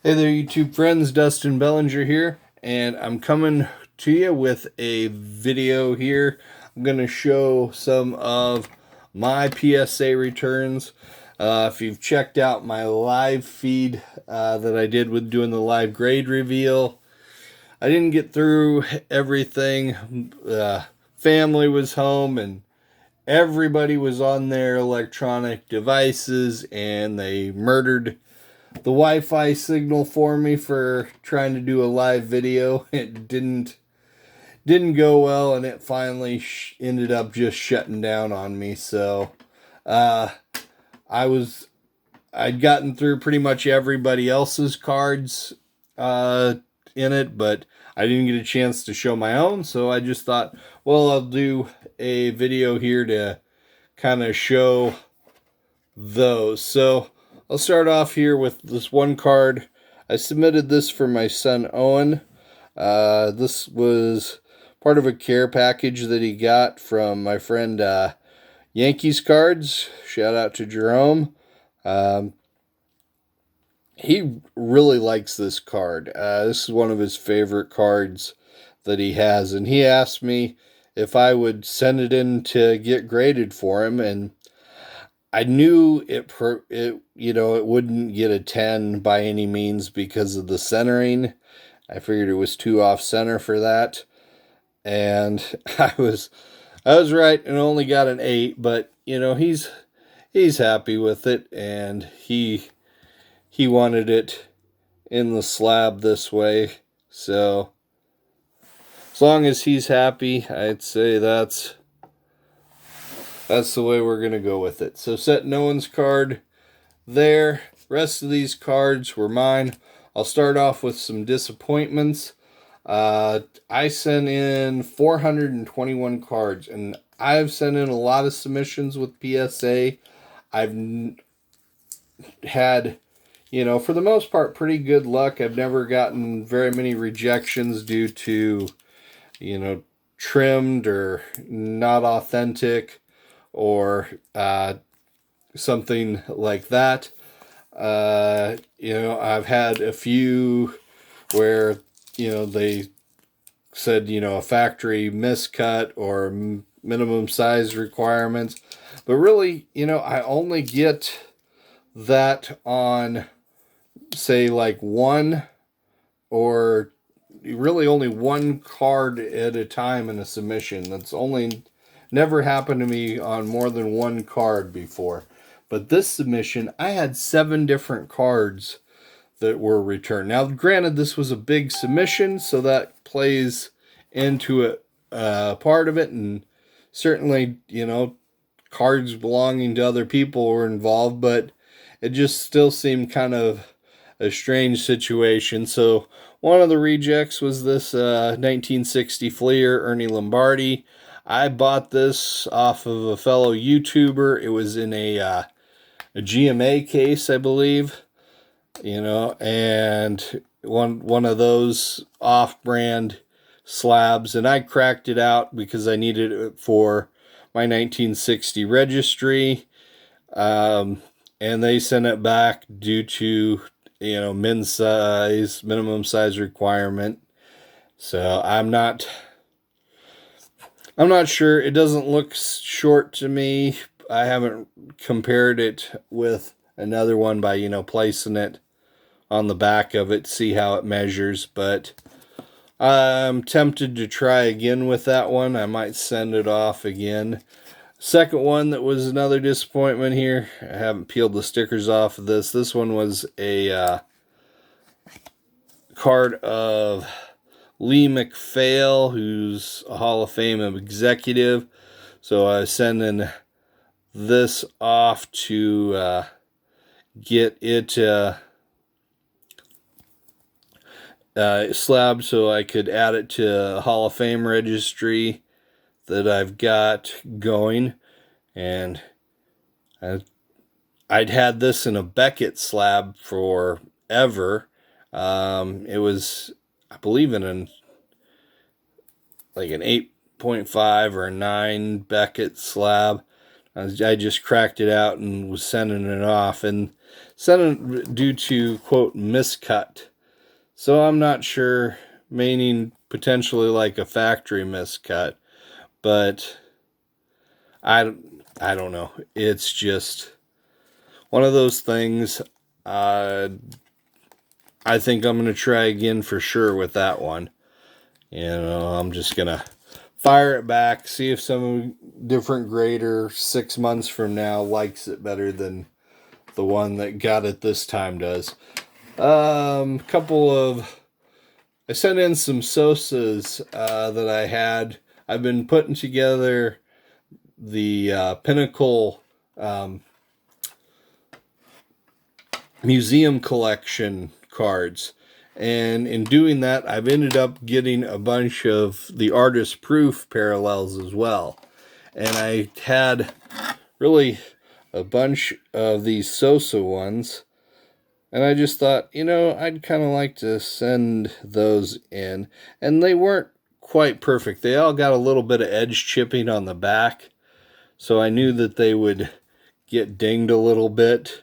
Hey there, YouTube friends. Dustin Bellinger here, and I'm coming to you with a video here. I'm going to show some of my PSA returns. If you've checked out my live feed that I did with doing the live grade reveal, I didn't get through everything. Family was home, and everybody was on their electronic devices, and they murdered the Wi-Fi signal for me for trying to do a live video. It didn't go well, and it finally ended up just shutting down on me. So uh, I'd gotten through pretty much everybody else's cards uh, in it, but I didn't get a chance to show my own. So I just thought, well, I'll do a video here to kind of show those. So I'll start off here with this one card. I submitted this for my son Owen. This was part of a care package that he got from my friend Yankees Cards. Shout out to Jerome. He really likes this card. This is one of his favorite cards that he has, and he asked me if I would send it in to get graded for him, and I knew it wouldn't get a 10 by any means because of the centering. I figured it was too off center for that. And I was right and only got an 8, but he's happy with it, and he wanted it in the slab this way. So as long as he's happy, I'd say that's the way we're going to go with it. So set no one's card there. Rest of these cards were mine. I'll start off with some disappointments. I sent in 421 cards, and I've sent in a lot of submissions with PSA. I've had, for the most part, pretty good luck. I've never gotten very many rejections due to, trimmed or not authentic, or something like that. I've had a few where, they said, a factory miscut or minimum size requirements. But really, I only get that on, say, like one or really only one card at a time in a submission. That's only never happened to me on more than one card before. But this submission, I had 7 different cards that were returned. Now, granted, this was a big submission, so that plays into it, part of it, and certainly, cards belonging to other people were involved, but it just still seemed kind of a strange situation. So one of the rejects was this 1960 Fleer Ernie Lombardi. I bought this off of a fellow YouTuber. It was in a GMA case, I believe, and one of those off-brand slabs, and I cracked it out because I needed it for my 1960 registry, and they sent it back due to minimum size requirement. So I'm not sure. It doesn't look short to me. I haven't compared it with another one by, placing it on the back of it, see how it measures, but I'm tempted to try again with that one. I might send it off again. Second one that was another disappointment here. I haven't peeled the stickers off of this. This one was a card of Lee McPhail, who's a Hall of Fame executive. So I was sending this off to get it slab so I could add it to Hall of Fame registry that I've got going. And I'd had this in a Beckett slab forever. It was, I believe, in an 8.5 or a 9 Beckett slab. I just cracked it out and was sending it off, and sending it due to, quote, miscut. So I'm not sure, meaning potentially like a factory miscut, but I don't know. It's just one of those things. I think I'm going to try again for sure with that one. I'm just going to fire it back, see if some different grader 6 months from now likes it better than the one that got it this time does. I sent in some Sosas that I had. I've been putting together the Pinnacle museum collection cards. And in doing that, I've ended up getting a bunch of the artist proof parallels as well. And I had really a bunch of these Sosa ones. And I just thought, I'd kind of like to send those in. And they weren't quite perfect. They all got a little bit of edge chipping on the back. So I knew that they would get dinged a little bit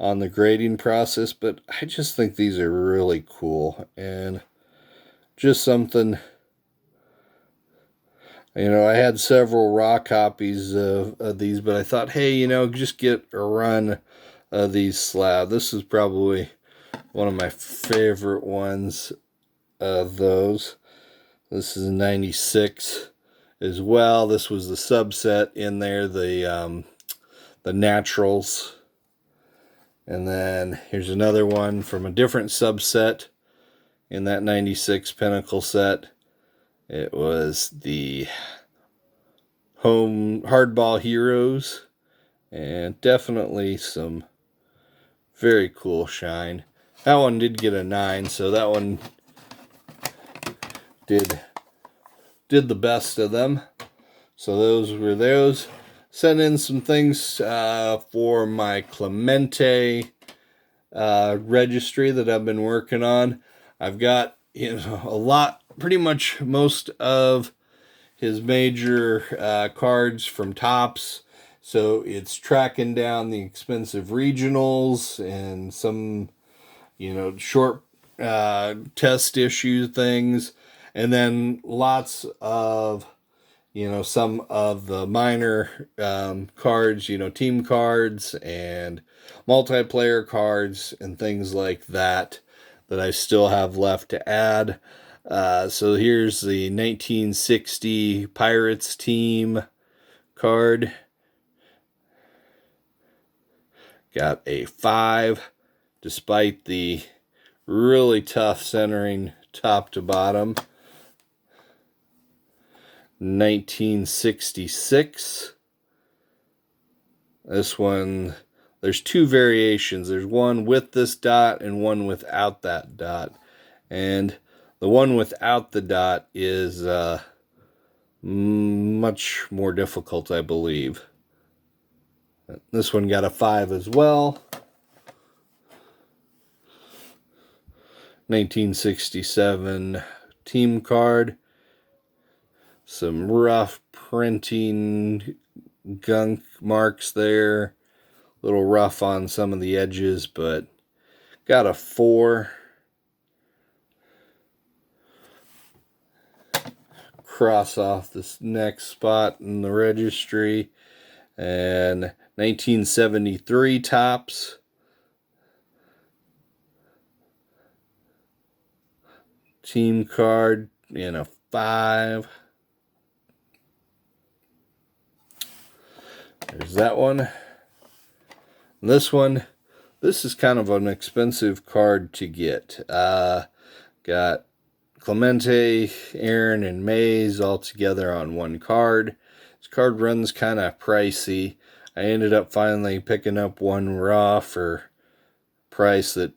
on the grading process, but I just think these are really cool and just something. I had several raw copies of these, but I thought, hey, just get a run of these slab. This is probably one of my favorite ones of those. This is a 96 as well. This was the subset in there, the naturals. And then here's another one from a different subset in that 96 Pinnacle set. It was the Home Hardball Heroes, and definitely some very cool shine. That one did get a 9, so that one did the best of them. So those were those. Sent in some things for my Clemente registry that I've been working on. I've got a lot, pretty much most of his major cards from Topps. So it's tracking down the expensive regionals and some, short test issue things, and then lots of some of the minor cards, team cards and multiplayer cards and things like that I still have left to add. So here's the 1960 Pirates team card. Got a 5, despite the really tough centering top to bottom. 1966. This one, there's 2 variations. There's one with this dot and one without that dot. And the one without the dot is much more difficult, I believe. This one got a 5 as well. 1967 team card. Some rough printing gunk marks there. A little rough on some of the edges, but got a 4. Cross off this next spot in the registry. And 1973 Topps. Team card in a 5. There's that one. This one, this is kind of an expensive card to get. Got Clemente, Aaron, and Mays all together on one card. This card runs kind of pricey. I ended up finally picking up one raw for a price that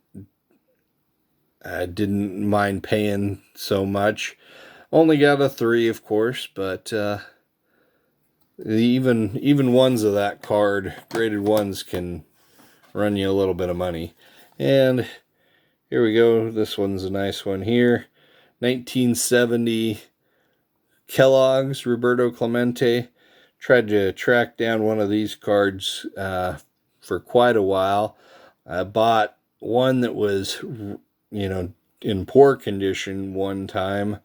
I didn't mind paying so much. Only got a 3, of course, but even ones of that card, graded ones, can run you a little bit of money. And here we go. This one's a nice one here. 1970 Kellogg's Roberto Clemente. tried to track down one of these cards for quite a while. I bought one that was, in poor condition one time,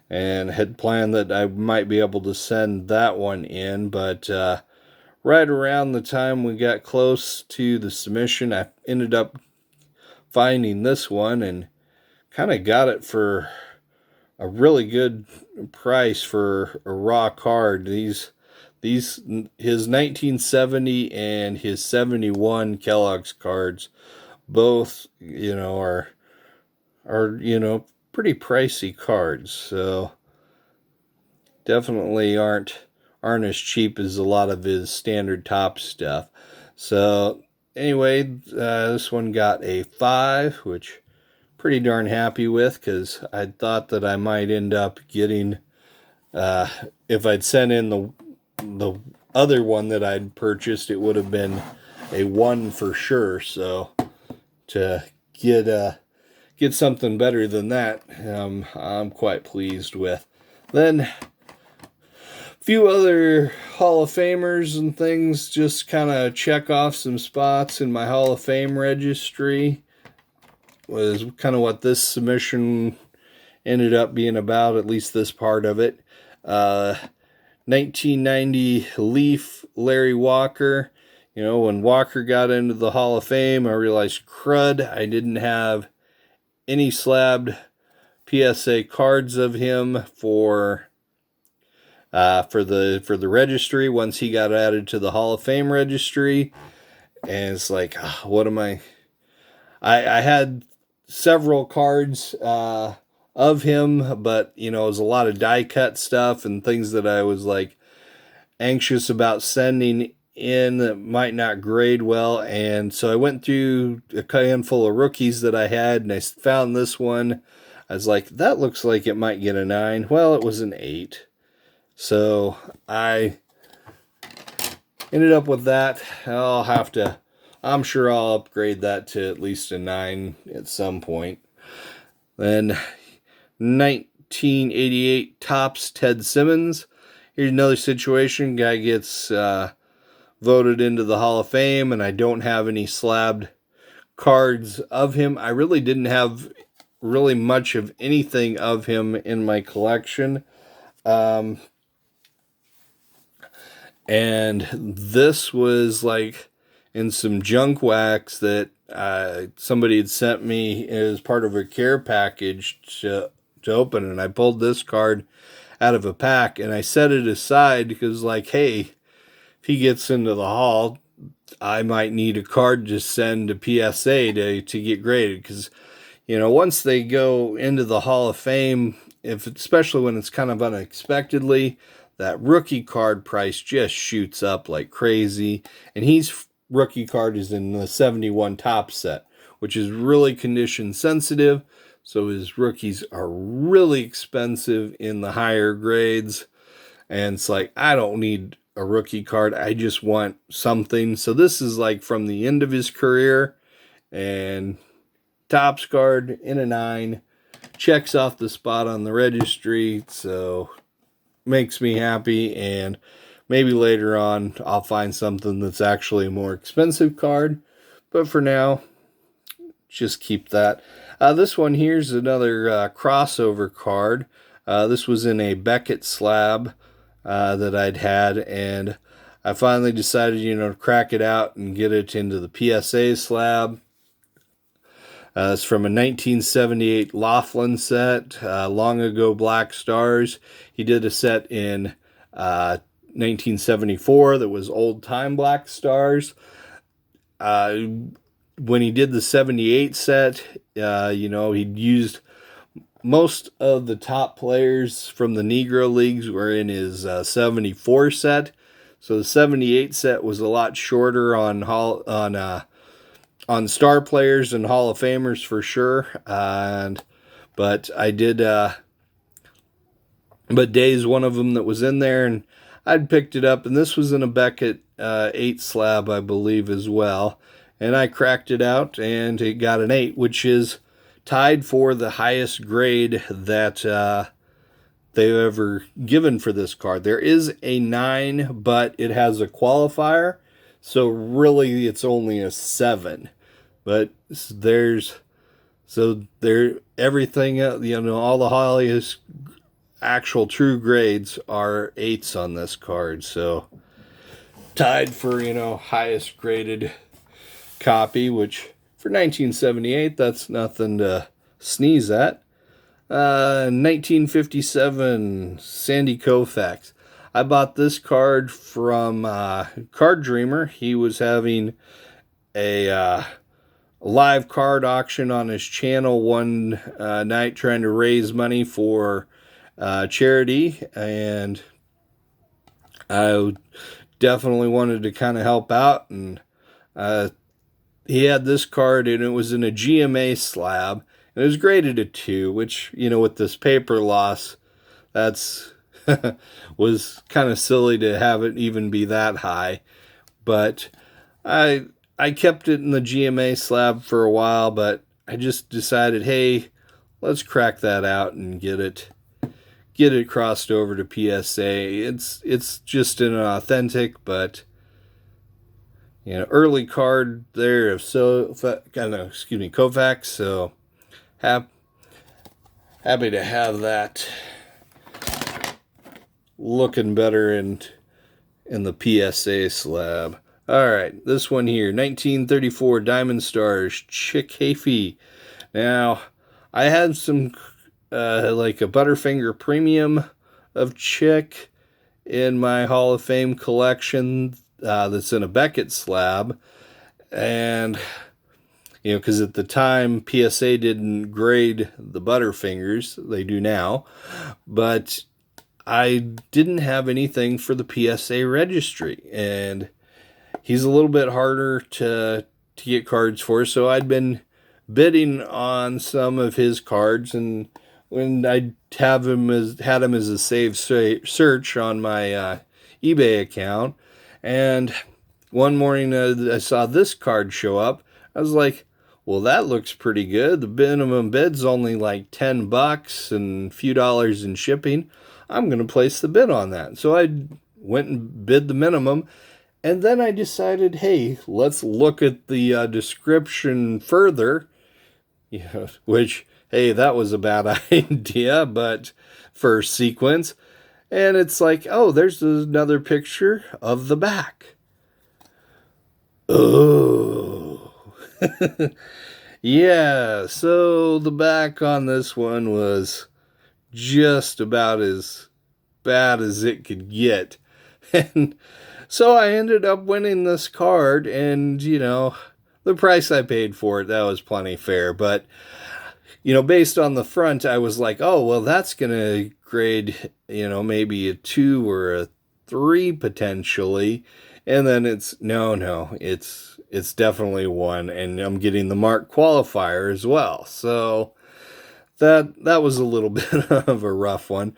and had planned that I might be able to send that one in, but right around the time we got close to the submission, I ended up finding this one and kind of got it for a really good price for a raw card. These his 1970 and his 71 Kellogg's cards both, are pretty pricey cards. So definitely aren't as cheap as a lot of his standard top stuff. So anyway, this one got a 5, which pretty darn happy with, because I thought that I might end up getting, if I'd sent in the other one that I'd purchased, it would have been a 1 for sure. So to get something better than that, I'm quite pleased with. Then a few other Hall of Famers and things, just kind of check off some spots in my Hall of Fame registry, was kind of what this submission ended up being about, at least this part of it. 1990 Leaf Larry Walker. When Walker got into the Hall of Fame, I realized, crud, I didn't have any slabbed PSA cards of him for the registry once he got added to the Hall of Fame registry. And it's like, what am I had several cards of him, but it was a lot of die cut stuff and things that I was like anxious about sending in that might not grade well. And so I went through a handful of rookies that I had, and I found this one. I was like, that looks like it might get a 9. Well, it was an 8. So I ended up with that. I'm sure I'll upgrade that to at least a 9 at some point. Then 1988 Topps Ted Simmons. Here's another situation. Guy gets voted into the Hall of Fame, and I don't have any slabbed cards of him. I really didn't have really much of anything of him in my collection. And this was like in some junk wax that somebody had sent me as part of a care package to open, and I pulled this card out of a pack and I set it aside because, like, hey, if he gets into the Hall, I might need a card to send to PSA to get graded, because once they go into the Hall of Fame, especially when it's kind of unexpectedly, that rookie card price just shoots up like crazy. And his rookie card is in the 71 top set, which is really condition sensitive. So his rookies are really expensive in the higher grades. And it's like, I don't need a rookie card. I just want something. So this is like from the end of his career, and Topps card in a 9. Checks off the spot on the registry. So makes me happy, and maybe later on I'll find something that's actually a more expensive card, but for now, just keep that. This one here's another crossover card. This was in a Beckett slab that I'd had, and I finally decided, to crack it out and get it into the PSA slab. It's from a 1978 Laughlin set, Long Ago Black Stars. He did a set in 1974 that was Old Time Black Stars. When he did the 78 set, he'd used most of the top players from the Negro Leagues were in his 74 set. So the 78 set was a lot shorter on star players and Hall of Famers for sure. But I did, but Day's one of them that was in there, and I'd picked it up, and this was in a Beckett 8 slab, I believe, as well. And I cracked it out, and it got an 8, which is tied for the highest grade that they've ever given for this card. There is a 9, but it has a qualifier, so really it's only a 7. But there's everything, all the highest actual true grades are 8s on this card. So tied for, highest graded copy, which for 1978, that's nothing to sneeze at. 1957, Sandy Koufax. I bought this card from Card Dreamer. He was having a live card auction on his channel one night, trying to raise money for charity, and I definitely wanted to kind of help out, and he had this card, and it was in a GMA slab. It was graded a 2, which, with this paper loss, that's was kind of silly to have it even be that high. But I kept it in the GMA slab for a while, but I just decided, hey, let's crack that out and get it crossed over to PSA. It's just an authentic, but early card there of Koufax. So happy to have that looking better in the PSA slab. All right, this one here, 1934 Diamond Stars, Chick Hafey. Now, I had some like a Butterfinger Premium of Chick in my Hall of Fame collection that's in a Beckett slab, and because at the time PSA didn't grade the Butterfingers, they do now, but I didn't have anything for the PSA Registry, and he's a little bit harder to get cards for, so I'd been bidding on some of his cards, and when I had him as a saved search on my eBay account, and one morning I saw this card show up. I was like, well, that looks pretty good. The minimum bid's only like $10 and a few dollars in shipping. I'm going to place the bid on that. So I went and bid the minimum, and then I decided, hey, let's look at the description further, which, hey, that was a bad idea, but for sequence. And it's like, oh, there's another picture of the back. Oh. Yeah, so the back on this one was just about as bad as it could get. And so I ended up winning this card, and, the price I paid for it, that was plenty fair. But, based on the front, I was like, oh, well, that's going to grade, maybe a 2 or a 3 potentially. And then it's definitely 1, and I'm getting the mark qualifier as well. So that was a little bit of a rough one.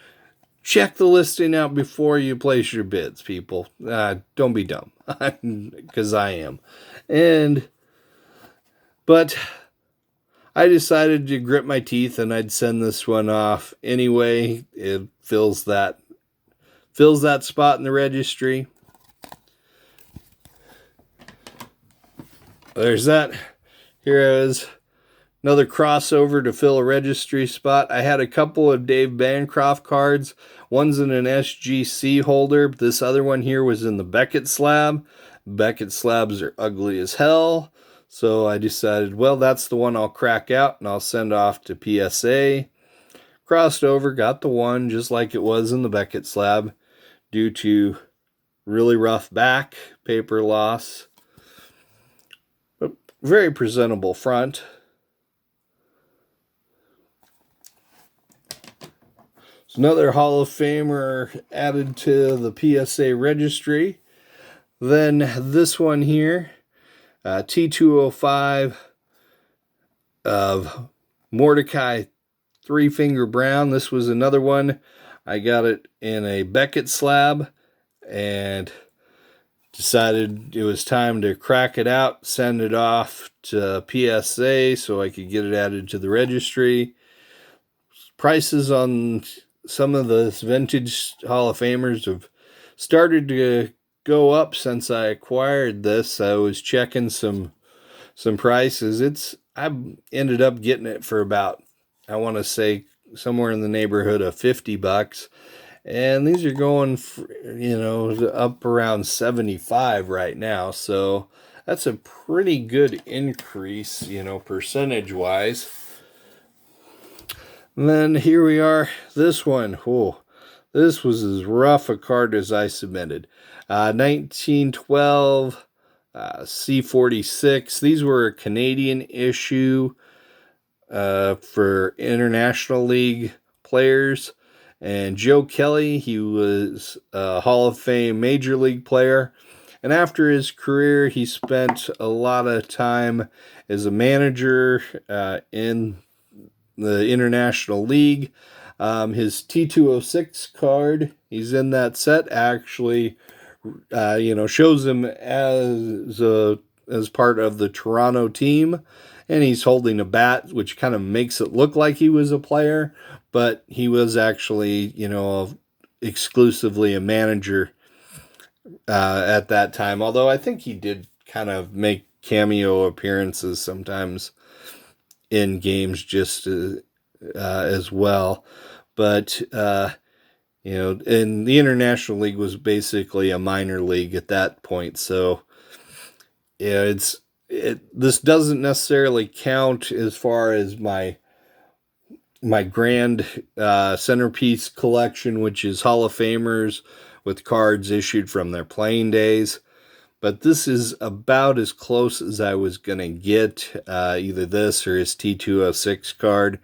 Check the listing out before you place your bids, people. Don't be dumb, because I am. But I decided to grit my teeth, and I'd send this one off anyway. It fills that spot in the registry. There's that. Here is another crossover to fill a registry spot. I had a couple of Dave Bancroft cards. One's in an SGC holder. This other one here was in the Beckett slab. Beckett slabs are ugly as hell. So I decided, well, that's the one I'll crack out, and I'll send off to PSA. Crossed over, got the one just like it was in the Beckett slab due to really rough back, paper loss. Very presentable front. It's another Hall of Famer added to the PSA registry. Then this one here, T205 of Mordecai Three Finger Brown. This was another one. I got it in a Beckett slab and decided it was time to crack it out, send it off to PSA so I could get it added to the registry. Prices on some of the vintage Hall of Famers have started to go up since I acquired this. I was checking some prices. I ended up getting it for about, I want to say, somewhere in the neighborhood of $50, and these are going for, up around 75 right now. So that's a pretty good increase, percentage wise. And then here we are. This one, this was as rough a card as I submitted. 1912 C46. These were a Canadian issue for International League players. And Joe Kelly, he was a Hall of Fame Major League player. And after his career, he spent a lot of time as a manager in the International League. His T206 card, he's in that set, actually, shows him as part of the Toronto team. And he's holding a bat, which kind of makes it look like he was a player, but he was actually, exclusively a manager at that time. Although I think he did kind of make cameo appearances sometimes in games just as well. But, and the International League was basically a minor league at that point. So, yeah, this doesn't necessarily count as far as my grand centerpiece collection, which is Hall of Famers with cards issued from their playing days. But this is about as close as I was going to get, either this or his T206 card.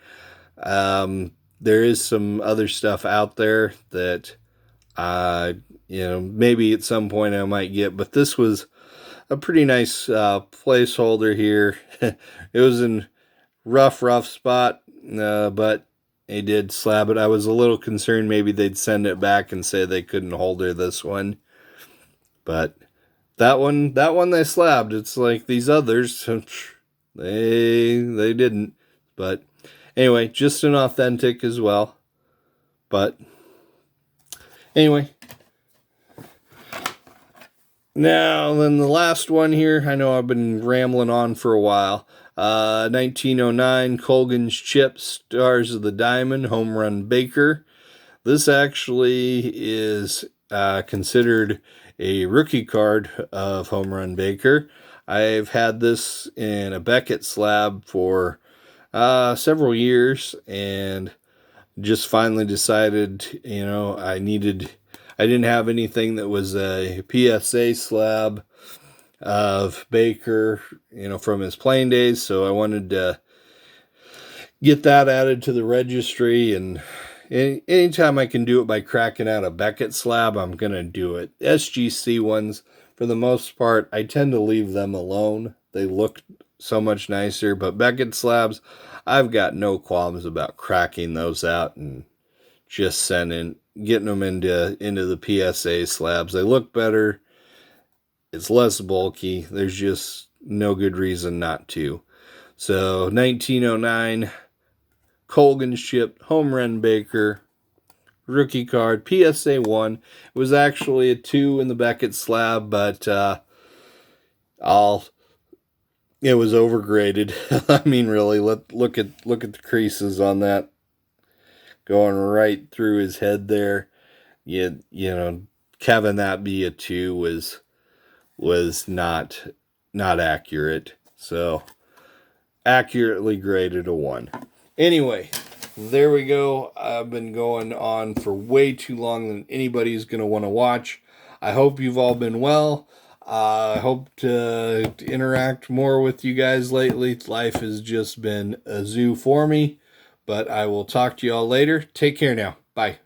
There is some other stuff out there that, maybe at some point I might get, but this was a pretty nice placeholder here. It was in rough spot, but they did slab it. I was a little concerned maybe they'd send it back and say they couldn't holder this one, but that one they slabbed. It's like these others, they didn't. But anyway, just an authentic as well. But anyway, now then the last one here. I know I've been rambling on for a while. 1909 Colgan's Chip, Stars of the Diamond, Home Run Baker. This actually is considered a rookie card of Home Run Baker. I've had this in a Beckett slab for several years, and just finally decided, I didn't have anything that was a PSA slab of Baker, from his playing days, so I wanted to get that added to the registry, and anytime I can do it by cracking out a Beckett slab, I'm going to do it. SGC ones, for the most part, I tend to leave them alone. They look so much nicer, but Beckett slabs, I've got no qualms about cracking those out and just getting them into the PSA slabs. They look better. It's less bulky. There's just no good reason not to. So 1909 Colgan's Chip, Home Run Baker, rookie card, PSA 1. It was actually a 2 in the Beckett slab, but it was overgraded. I mean, really, look at the creases on that going right through his head there. Having that be a 2 was not accurate. So accurately graded a 1. Anyway, there we go. I've been going on for way too long than anybody's going to want to watch. I hope you've all been well. I hope to interact more with you guys lately. Life has just been a zoo for me. But I will talk to you all later. Take care now. Bye.